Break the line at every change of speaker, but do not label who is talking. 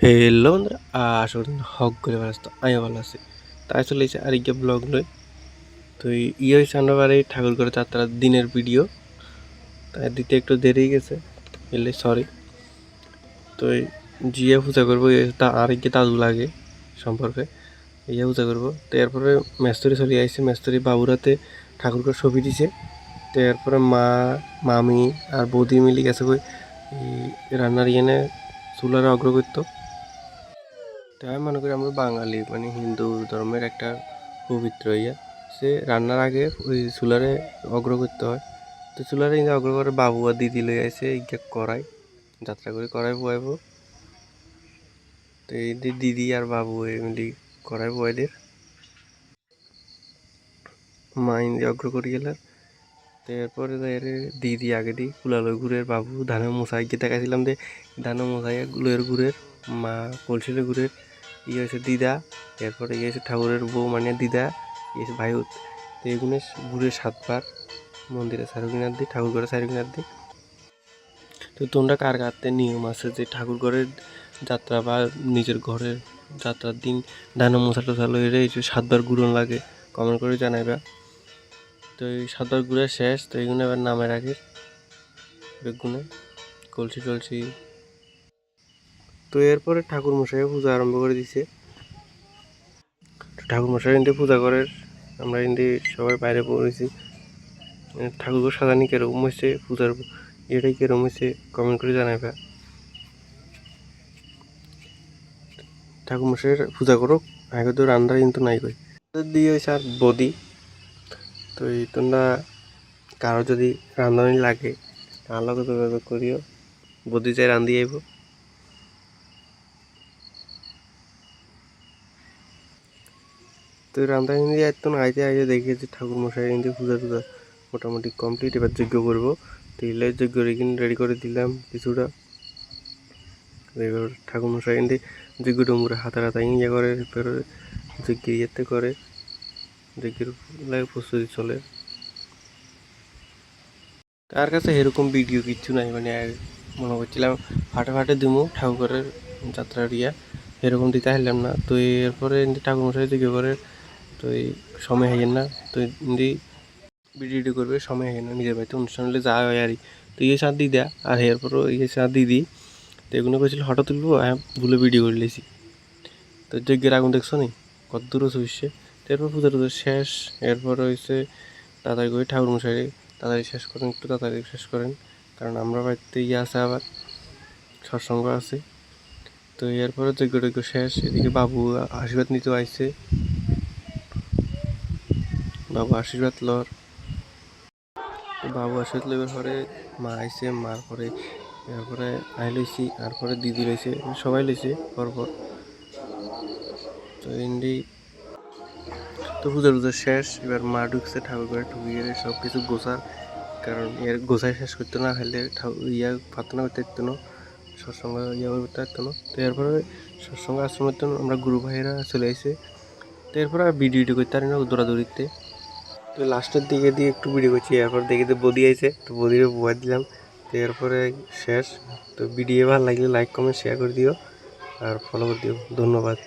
Hello বন্ধুরা, আশা করি হক করে ব্যস্ত আমিও ভালো আছি। তাই চলে এসে আরেকটা ব্লগ লই। তো হয়েছে আমরা বাড়ি ঠাকুর করে যাত্রার দিনের ভিডিও, তাই দিতে একটু দেরি গেছে, এলে সরি। তো জিয়া পূজা করবো, তা আরেকটা তাজু লাগে সম্পর্কে ইয়ে পূজা করবো। তো এরপরে মেস্তরি চলে আসছে, মেস্তরি বাবুরাতে ঠাকুর করে ছবি দিছে। তো এরপরে মা, মামি আর বৌদি মিলি গেছে কই রান্নার ইয়েনে চুলারে অগ্রগত্য। তাই আমি মনে করি আমরা বাঙালি মানে হিন্দু ধর্মের একটা পবিত্র ইয়া, সে রান্নার আগে ওই চুলারে অগ্র করতে হয়। তো চুলারে কিন্তু অগ্র করে বাবু আর দিদি লই আসে ইয়া করাই যাত্রা করে করাই বয়াবো। তো এই দিদি আর বাবু এমনি করাই বয়াদের মা ইন্দি অগ্র করি গেলে। তো এরপরে দিদি আগে দিই কুলালয় ঘুরের বাবু ধানের মশাই গিয়ে দেখাইছিলাম যে ধানের মশাই লয়ের ঘুরের মা কলসিলের ঘুরের ইয়ে হয়েছে দিদা। এরপরে ইয়ে হয়েছে ঠাকুরের বউ মানে দিদা, ইয়ে হয়েছে ভাইউত। তো এগুলো ঘুরে 7 বার মন্দিরে চারু কিনার দিই, ঠাকুর ঘরে চারু কিনার দিই। তো তোমরা কার কারতে নিয়ম আছে যে ঠাকুর ঘরের যাত্রা বা নিজের ঘরের যাত্রার দিন ধানের মশা টশা লইরে 7 বার ঘুরন লাগে, কমেন্ট করে জানাইবা। তো এই 7 বার ঘুরে শেষ, তো এইগুলো এবার নামের আগে বেগুনে কলসি টলসি। তো এরপরে ঠাকুর মশাই পূজা আরম্ভ করে দিছে। ঠাকুর মশাই কিন্তু পূজা করে, আমরা কিন্তু সবাই বাইরে পড়েছি। ঠাকুর সাজানি কেরকম হয়েছে, পূজার এটাই কেরকম হয়েছে কমেন্ট করে জানাইবা। ঠাকুর মশাইয়ের পূজা করো, আগে তো রান্না কিন্তু নাই কই দিয়ে হয়েছে আর বদি। তো এই তোমরা কারো যদি রান্ধনি লাগে তার লগে যোগাযোগ করিও, বদি যাই রান্ধি আইব। তো রান্না হিন্দি একদম আইতে আইতে দেখেছি ঠাকুর মশাই হিন্দি পূজা টুজা মোটামুটি কমপ্লিট, এবার যজ্ঞ করবো। তো এলে যজ্ঞ রেডি করে দিলাম কিছুটা। এবার ঠাকুর মশাই হিন্দি যজ্ঞ ডুমুরে হাতা হাতা ইয়ে করে, এরপরে যজ্ঞ ইয়েতে করে যজ্ঞের লাগে প্রস্তুতি চলে। তার কাছে এরকম ভিডিও কিচ্ছু নাই, মানে মনে করছিলাম ফাটে ফাটে দিমু ঠাকুরের যাত্রার ইয়া, এরকম দিতে আসলাম না। তো এরপরে ঠাকুর মশাই যজ্ঞ করে, তো এই সময় হয় না। তো ভিডিও করবে সময় হয় না, নিজের বাড়িতে অনুষ্ঠান হলে যা হয় আর। তো ইয়ে সাথ দিদা আর এরপরও ইয়ে সাথ দিদি, তো এগুলো কইছিল হঠাৎ তুলবো, হ্যাঁ ভুলে ভিডিও করে লেছি। তো যজ্ঞের আগুন দেখছো নি কত দূর চলছে। এরপর পূজা টুজা শেষ, এরপর হয়েছে তাড়াতাড়ি করে ঠাকুর মশাই তাড়াতাড়ি শেষ করেন, একটু তাড়াতাড়ি শেষ করেন, কারণ আমরা বাড়িতে ইয়ে আছে আবার সৎসঙ্গ আছে। তো এরপরে যজ্ঞ টজ্ঞ শেষ, এদিকে বাবু আশীর্বাদ নিতে আইছে, বাবু আশীর্বাদ লর। তো বাবু আশীর্বাদ লইবার পরে মা আইছে, মার পরে এরপরে আই লইছি, তারপরে দিদি লইছে, সবাই লইছে পরপর। তো এমনি তো পূজা টুজা শেষ, এবার মা ঢুকছে ঠাকুর ঘরে, ঢুকিয়ে সব কিছু গোছার, কারণ এর গোছাই শেষ করতে না হলে ইয়া প্রার্থনা করতে পারতো না, সৎসঙ্গ ইয়া করতে পারতো না। তো এরপরে সৎসঙ্গ আশ্রমের জন্য আমরা গুরু ভাইয়েরা চলে আসে। তো এরপরে ভিডিও করতে পারি না দৌড়াদৌড়িতে। তো লাস্টের দিকে দিয়ে একটু ভিডিও করছি, এরপর দেখি তো বদি আইছে, তো বদিরে বুয়া দিলাম। তো এরপরে শেষ। তো ভিডিও ভালো লাগলে লাইক কমেন্ট শেয়ার করে দিও আর ফলো করে দিও, ধন্যবাদ।